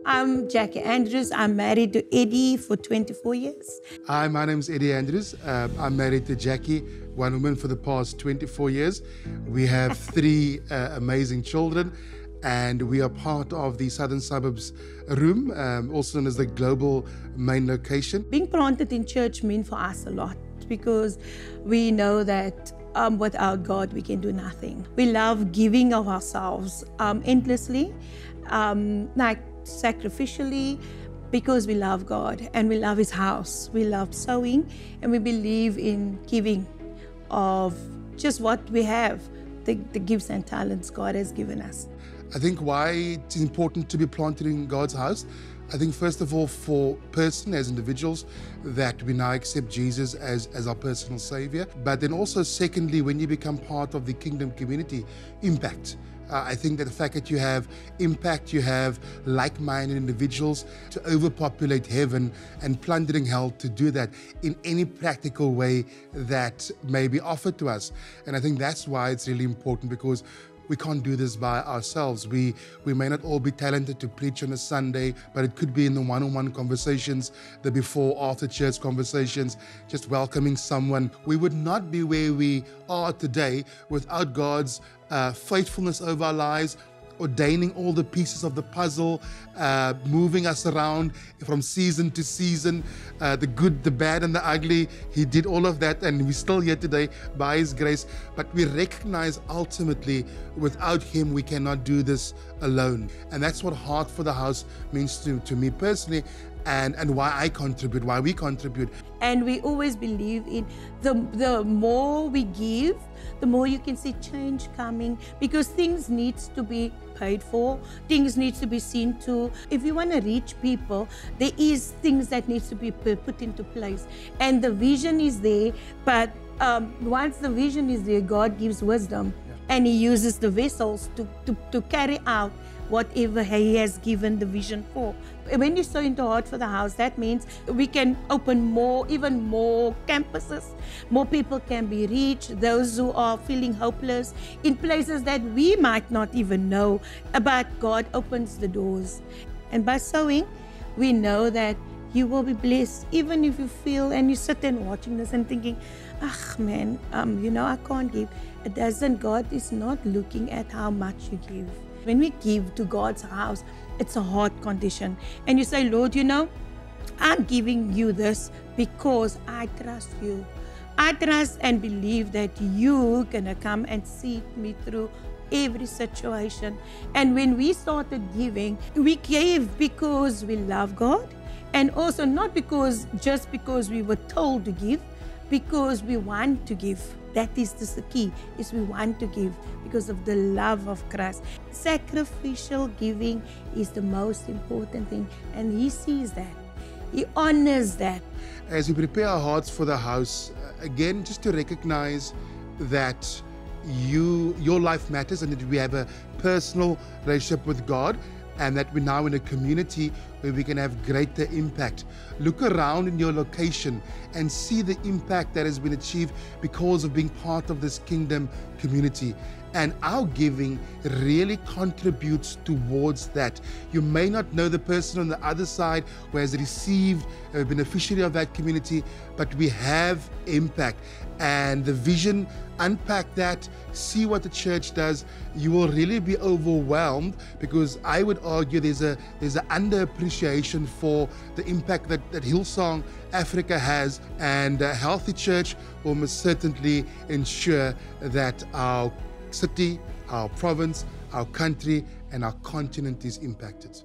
I'm Jacky Andrews. I'm married to Eddie for 24 years. Hi, my name is Eddie Andrews. I'm married to Jacky, one woman for the past 24 years. We have three amazing children, and we are part of the Southern Suburbs Room, also known as the global main location. Being planted in church means for us a lot because we know that without God, we can do nothing. We love giving of ourselves endlessly, like sacrificially, because we love God and we love His house. We love sowing and we believe in giving of just what we have, the gifts and talents God has given us. I think why it's important to be planted in God's house, I think first of all for person as individuals that we now accept Jesus as our personal Savior. But then also secondly, when you become part of the kingdom community, impact. I think that the fact that you have impact, you have like-minded individuals to overpopulate heaven and plundering hell to do that in any practical way that may be offered to us. And I think that's why it's really important, because we can't do this by ourselves. We may not all be talented to preach on a Sunday, but it could be in the one-on-one conversations, the before, after church conversations, just welcoming someone. We would not be where we are today without God's faithfulness over our lives, ordaining all the pieces of the puzzle, moving us around from season to season, the good, the bad, and the ugly. He did all of that, and we're still here today by His grace. But we recognize ultimately, without Him, we cannot do this alone. And that's what Heart for the House means to me personally, and why I contribute, why we contribute. And we always believe in the more we give, the more you can see change coming, because things needs to be paid for, things needs to be seen to. If you want to reach people, there is things that needs to be put into place. And the vision is there, but once the vision is there, God gives wisdom, and He uses the vessels to carry out whatever He has given the vision for. When you sow into Heart for the House, that means we can open even more campuses. More people can be reached, those who are feeling hopeless in places that we might not even know, but God opens the doors. And by sowing, we know that you will be blessed, even if you feel and you sit and watching this and thinking, man, I can't give. It doesn't. God is not looking at how much you give. When we give to God's house, it's a heart condition. And you say, Lord, I'm giving you this because I trust you. I trust and believe that you're going to come and see me through every situation. And when we started giving, we gave because we love God, and also not just because we were told to give, because we want to give. That is the key, is we want to give because of the love of Christ. Sacrificial giving is the most important thing, and He sees that. He honors that. As we prepare our hearts for the house, again, just to recognize that your life matters, and that we have a personal relationship with God, and that we're now in a community where we can have greater impact. Look around in your location and see the impact that has been achieved because of being part of this kingdom community. And our giving really contributes towards that. You may not know the person on the other side who has received a beneficiary of that community, but we have impact. And the vision, unpack that, see what the church does. You will really be overwhelmed, because I would argue there's an underappreciation for the impact that Hillsong Africa has, and a healthy church will most certainly ensure that our city, our province, our country, and our continent is impacted.